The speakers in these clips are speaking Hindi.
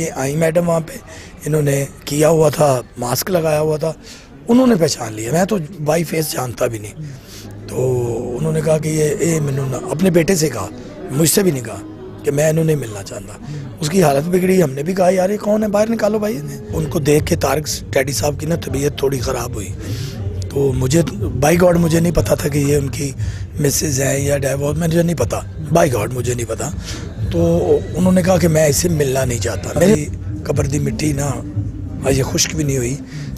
ये आई मैडम वहाँ पे, इन्होंने किया हुआ था, मास्क लगाया हुआ था, उन्होंने पहचान लिया। मैं तो बाई फेस जानता भी नहीं, तो उन्होंने कहा कि ये मैंने अपने बेटे से कहा, मुझसे भी नहीं कहा कि मैं इन्होंने मिलना चाहता। उसकी हालत बिगड़ी, हमने भी कहा यार ये कौन है, बाहर निकालो भाई। उनको देख के तारिक डैडी साहब की ना तबीयत थोड़ी ख़राब हुई, तो मुझे बाई गॉड मुझे नहीं पता था कि ये उनकी मिसेज है या डाइवोर्स, मुझे नहीं पता, बाई गॉड मुझे नहीं पता। तो उन्होंने कहा कि मैं इससे मिलना नहीं चाहता, मेरी कब्र दी मिट्टी ना अजे खुश्क भी नहीं हुई,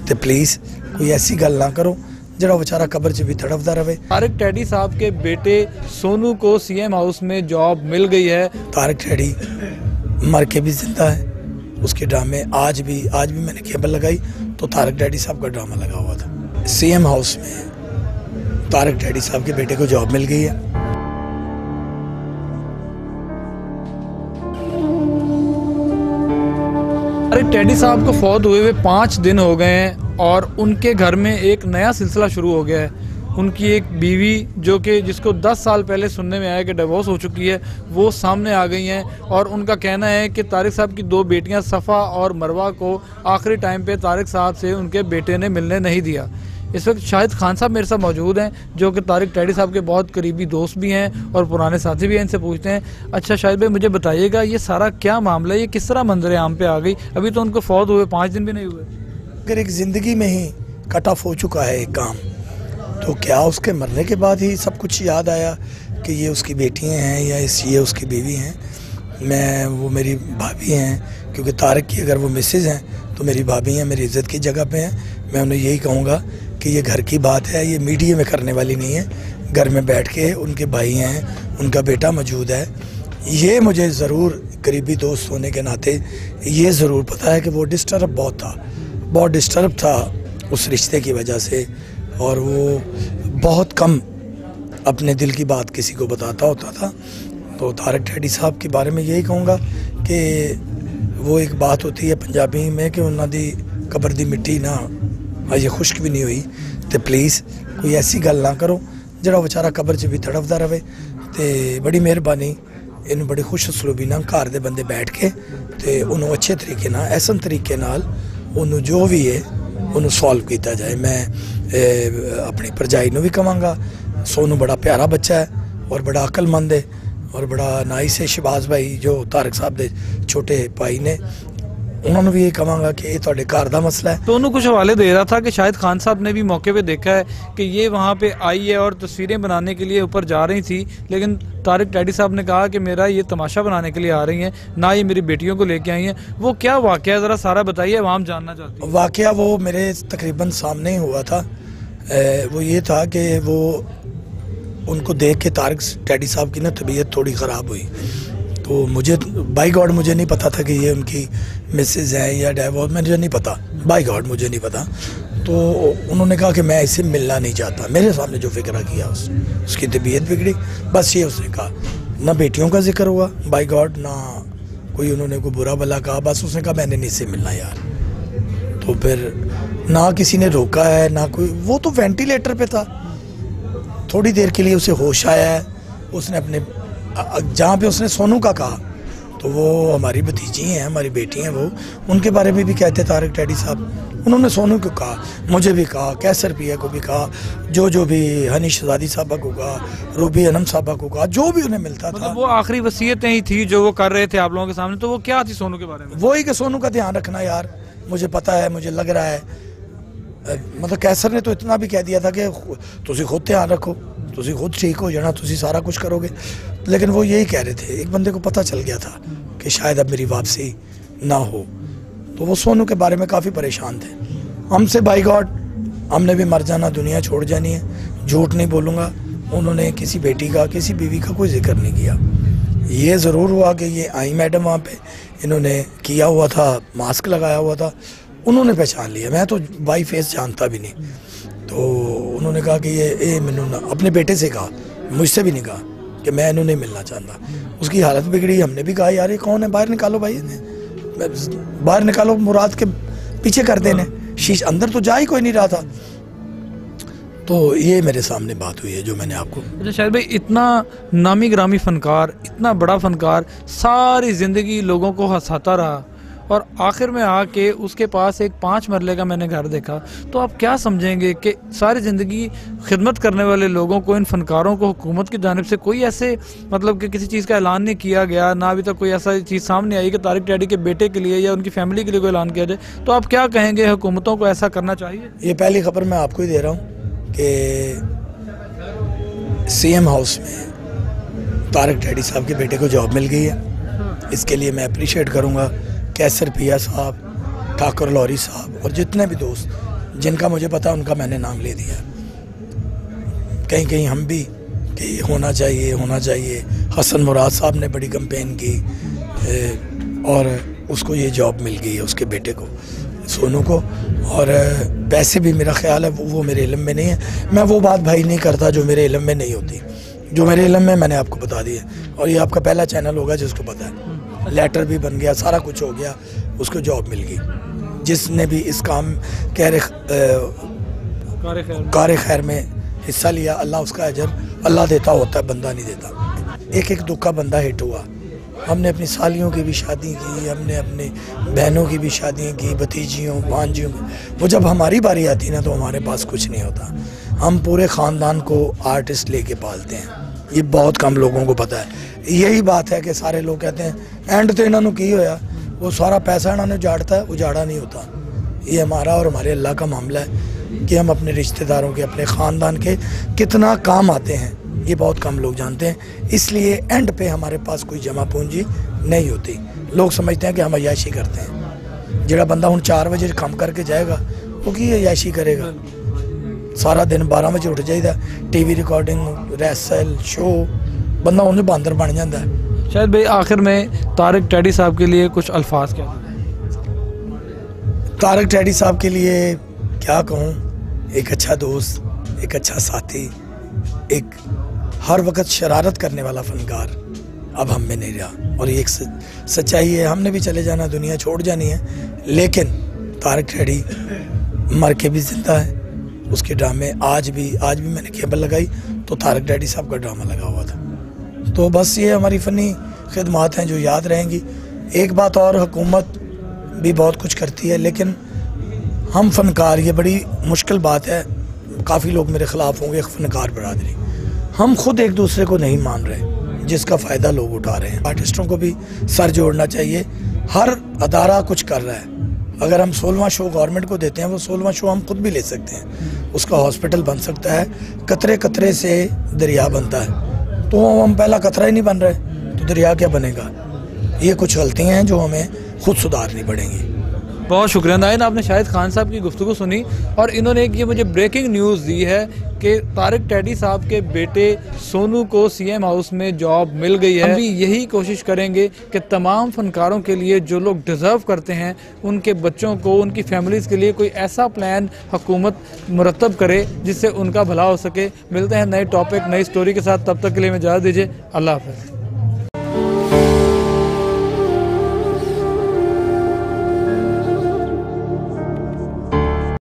तो प्लीज़ कोई ऐसी गल ना करो जरा बेचारा कब्र च भी तड़फदा रहे। तारिक डैडी साहब के बेटे सोनू को सीएम हाउस में जॉब मिल गई है। तारिक डैडी मर के भी जिंदा है, उसके ड्रामे आज भी मैंने केबल लगाई तो तारिक डैडी साहब का ड्रामा लगा हुआ था। सीएम हाउस में तारिक डैडी साहब के बेटे को जॉब मिल गई है। तारिक डैडी साहब को फौत हुए 5 दिन हो गए हैं और उनके घर में एक नया सिलसिला शुरू हो गया है। उनकी एक बीवी जो कि जिसको 10 साल पहले सुनने में आया कि डिवोर्स हो चुकी है, वो सामने आ गई हैं और उनका कहना है कि तारिक साहब की 2 बेटियां सफ़ा और मरवा को आखिरी टाइम पे तारिक साहब से उनके बेटे ने मिलने नहीं दिया। इस वक्त शाहिद खान साहब मेरे साथ मौजूद हैं, जो कि तारिक डैडी साहब के बहुत करीबी दोस्त भी हैं और पुराने साथी भी हैं। इनसे पूछते हैं, अच्छा शाहिद भाई मुझे बताइएगा ये सारा क्या मामला है, ये किस तरह मंजर आम पे आ गई? अभी तो उनको फौत हुए 5 दिन भी नहीं हुए। अगर एक ज़िंदगी में ही कट ऑफ हो चुका है एक काम, तो क्या उसके मरने के बाद ही सब कुछ याद आया कि ये उसकी बेटियां हैं या ये उसकी बीवी हैं? वो मेरी भाभी हैं, क्योंकि तारिक की अगर वो मिसेज हैं तो मेरी भाभी हैं, मेरी इज़्ज़त की जगह पे हैं। मैं उन्हें यही कहूँगा कि ये घर की बात है, ये मीडिया में करने वाली नहीं है। घर में बैठ के उनके भाई हैं, उनका बेटा मौजूद है। ये मुझे ज़रूर करीबी दोस्त होने के नाते ये ज़रूर पता है कि वो बहुत डिस्टर्ब था उस रिश्ते की वजह से, और वो बहुत कम अपने दिल की बात किसी को बताता होता था। तो तारिक डैडी साहब के बारे में यही कहूँगा कि वो एक बात होती है पंजाबी में कि उन्होंने दी कब्र दी मिट्टी ना अजे खुश्क भी नहीं हुई, तो प्लीज़ कोई ऐसी गल ना करो जरा बेचारा कब्र च भी तड़फदा रहे। तो बड़ी मेहरबानी, इन बड़ी खुश असलूबी ना घर दे बंदे बैठ के तो उन्होंने अच्छे तरीके ना एहसन तरीके नाल उन्होंने जो भी है उन्होंने सॉल्व किया जाए। मैं अपनी भरजाई को भी कहांगा, सोनू बड़ा प्यारा बच्चा है और बड़ा अकलमंद है और बड़ा नाइस है। शहबाज भाई जो तारिक साहब के छोटे भाई ने, उन्होंने भी ये कहांगा कि ये थोड़े घर का मसला है। तो उन्होंने कुछ हवाले दे रहा था कि शाहिद खान साहब ने भी मौके पे देखा है कि ये वहाँ पे आई है और तस्वीरें बनाने के लिए ऊपर जा रही थी, लेकिन तारिक डैडी साहब ने कहा कि मेरा ये तमाशा बनाने के लिए आ रही हैं, ना ये मेरी बेटियों को लेके आई हैं। वो क्या वाक़या ज़रा सारा बताइए, आवाम जानना चाहती है। वाक़या वो मेरे तकरीबन सामने ही हुआ था। वो ये था कि वो उनको देख के तारिक डैडी साहब की ना तबीयत थोड़ी ख़राब हुई, तो मुझे बाई गॉड मुझे नहीं पता था कि ये उनकी मिसेज है या डाइवोर्स, मुझे नहीं पता, बाई गॉड मुझे नहीं पता। तो उन्होंने कहा कि मैं इससे मिलना नहीं चाहता। मेरे सामने जो फिक्र किया उसकी तबीयत बिगड़ी, बस ये उसने कहा। ना बेटियों का जिक्र हुआ बाई गॉड, ना कोई उन्होंने कोई बुरा भला कहा, बस उसने कहा मैंने नहीं इससे मिलना यार। तो फिर ना किसी ने रोका है ना कोई, वो तो वेंटिलेटर पे था। थोड़ी देर के लिए उसे होश आया है, उसने अपने जहाँ पे उसने सोनू का कहा, तो वो हमारी भतीजी हैं, हमारी बेटी हैं, वो उनके बारे में भी कहते तारिक डैडी साहब। उन्होंने सोनू को कहा, मुझे भी कहा, कैसर पिया को भी कहा, जो भी हनी शहजादी साहबा को कहा, रूबी अनम साहबा को कहा, जो भी उन्हें मिलता था। वो आखिरी वसीयतें ही थी जो वो कर रहे थे आप लोगों के सामने, तो वो क्या थी सोनू के बारे में? वही कि सोनू का ध्यान रखना यार, मुझे पता है, मुझे लग रहा है, मतलब कैसर ने तो इतना भी कह दिया था कि तुसी खुद ध्यान रखो, तुसी खुद ठीक हो जाना, तुसी सारा कुछ करोगे। लेकिन वो यही कह रहे थे, एक बंदे को पता चल गया था कि शायद अब मेरी वापसी ना हो, तो वो सोनू के बारे में काफ़ी परेशान थे। हमसे बाई गॉड हमने भी मर जाना, दुनिया छोड़ जानी है, झूठ नहीं बोलूँगा। उन्होंने किसी बेटी का किसी बीवी का कोई जिक्र नहीं किया। ये ज़रूर हुआ कि ये आई मैडम वहाँ पे, इन्होंने किया हुआ था, मास्क लगाया हुआ था, उन्होंने पहचान लिया। मैं तो बाई फेस जानता भी नहीं, तो उन्होंने कहा कि ये मैंने अपने बेटे से कहा, मुझसे भी नहीं कहा कि मैं इन्होंने मिलना चाहता। उसकी हालत बिगड़ी, हमने भी कहा यार ये कौन है, बाहर निकालो भाई, बाहर निकालो, मुराद के पीछे कर देने, शीश अंदर तो जा ही कोई नहीं रहा था। तो ये मेरे सामने बात हुई है जो मैंने आपको। अच्छा शाहिद भाई, इतना नामी ग्रामी फनकार, इतना बड़ा फनकार, सारी ज़िंदगी लोगों को हंसाता रहा और आखिर में आके उसके पास एक 5 मरले का मैंने घर देखा, तो आप क्या समझेंगे कि सारी ज़िंदगी खिदमत करने वाले लोगों को, इन फनकारों को हुकूमत की जानिब से कोई ऐसे मतलब कि किसी चीज़ का ऐलान नहीं किया गया, ना अभी तक कोई ऐसा चीज़ सामने आई कि तारिक टैडी के बेटे के लिए या उनकी फैमिली के लिए कोई ऐलान किया जाए, तो आप क्या कहेंगे, हुकूमतों को ऐसा करना चाहिए? ये पहली खबर मैं आपको ही दे रहा हूँ कि CM हाउस में तारिक टैडी साहब के बेटे को जॉब मिल गई है। इसके लिए मैं अप्रिशिएट करूँगा कैसर पिया साहब, ठाकुर लौरी साहब और जितने भी दोस्त जिनका मुझे पता उनका मैंने नाम ले दिया। कहीं कहीं हम भी कि होना चाहिए। हसन मुराद साहब ने बड़ी कैंपेन की और उसको ये जॉब मिल गई है, उसके बेटे को, सोनू को। और पैसे भी मेरा ख्याल है वो मेरे इल्म में नहीं है। मैं वो बात भाई नहीं करता जो मेरे इल्म में नहीं होती। जो मेरे इल्म में मैंने आपको बता दिया, और ये आपका पहला चैनल होगा जिसको पता है। लेटर भी बन गया, सारा कुछ हो गया, उसको जॉब मिल गई। जिसने भी इस काम कार खैर में हिस्सा लिया, अल्लाह उसका अजर अल्लाह देता होता है, बंदा नहीं देता। एक दुख का बंदा हिट हुआ। हमने अपनी सालियों की भी शादी की, हमने अपनी बहनों की भी शादियाँ की, भतीजियों भांजियों की। वो जब हमारी बारी आती ना तो हमारे पास कुछ नहीं होता। हम पूरे ख़ानदान को आर्टिस्ट लेके पालते हैं, ये बहुत कम लोगों को पता है। यही बात है कि सारे लोग कहते हैं एंड तो इन्होंने की होया, वो सारा पैसा इन्होंने उजाड़ता है, उजाड़ा नहीं होता। ये हमारा और हमारे अल्लाह का मामला है कि हम अपने रिश्तेदारों के, अपने ख़ानदान के कितना काम आते हैं, ये बहुत कम लोग जानते हैं। इसलिए एंड पे हमारे पास कोई जमा पूंजी नहीं होती। लोग समझते हैं कि हम अय्याशी करते हैं। ਜਿਹੜਾ बंदा हूँ 4 बजे काम करके जाएगा वो की अय्याशी करेगा। सारा दिन 12 बजे उठ जाइए, TV रिकॉर्डिंग, रैसल, शो, बंदा उन्हें बंदर बन जाता है। शायद भाई आखिर में तारिक टैडी साहब के लिए कुछ अल्फाज क्या? तारिक टैडी साहब के लिए क्या कहूँ, एक अच्छा दोस्त, एक अच्छा साथी, एक हर वक्त शरारत करने वाला फनकार अब हम में नहीं रहा। और ये एक सच्चाई है, हमने भी चले जाना, दुनिया छोड़ जानी है, लेकिन तारिक टैडी मर के भी जिंदा है। उसके ड्रामे आज भी मैंने केबल लगाई तो तारिक टैडी साहब का ड्रामा लगा हुआ था। तो बस ये हमारी फ़नी खिदमात हैं जो याद रहेंगी। एक बात और, हुकूमत भी बहुत कुछ करती है, लेकिन हम फनकार, ये बड़ी मुश्किल बात है, काफ़ी लोग मेरे ख़िलाफ़ होंगे, फनकार बरादरी, हम खुद एक दूसरे को नहीं मान रहे, जिसका फ़ायदा लोग उठा रहे हैं। आर्टिस्टों को भी सर जोड़ना चाहिए। हर अदारा कुछ कर रहा है। अगर हम 16वां शो गवर्नमेंट को देते हैं, वो 16वां शो हम खुद भी ले सकते हैं। उसका हॉस्पिटल बन सकता है। कतरे कतरे से दरिया बनता है, तो हम पहला कतरा ही नहीं बन रहे तो दरिया क्या बनेगा। ये कुछ गलतियाँ हैं जो हमें खुद सुधारनी पड़ेंगी। बहुत शुक्रिया नाइन, आपने शाहिद खान साहब की गुफ्तगू सुनी और इन्होंने एक ये मुझे ब्रेकिंग न्यूज़ दी है कि तारिक टैडी साहब के बेटे सोनू को CM हाउस में जॉब मिल गई है। हम भी यही कोशिश करेंगे कि तमाम फनकारों के लिए, जो लोग डिज़र्व करते हैं, उनके बच्चों को, उनकी फैमिलीज़ के लिए कोई ऐसा प्लान हुकूमत मुरतब करे जिससे उनका भला हो सके। मिलते हैं नए टॉपिक, नई स्टोरी के साथ, तब तक के लिए मैं इजाज़त दीजिए। अल्लाह हाफ़िज़।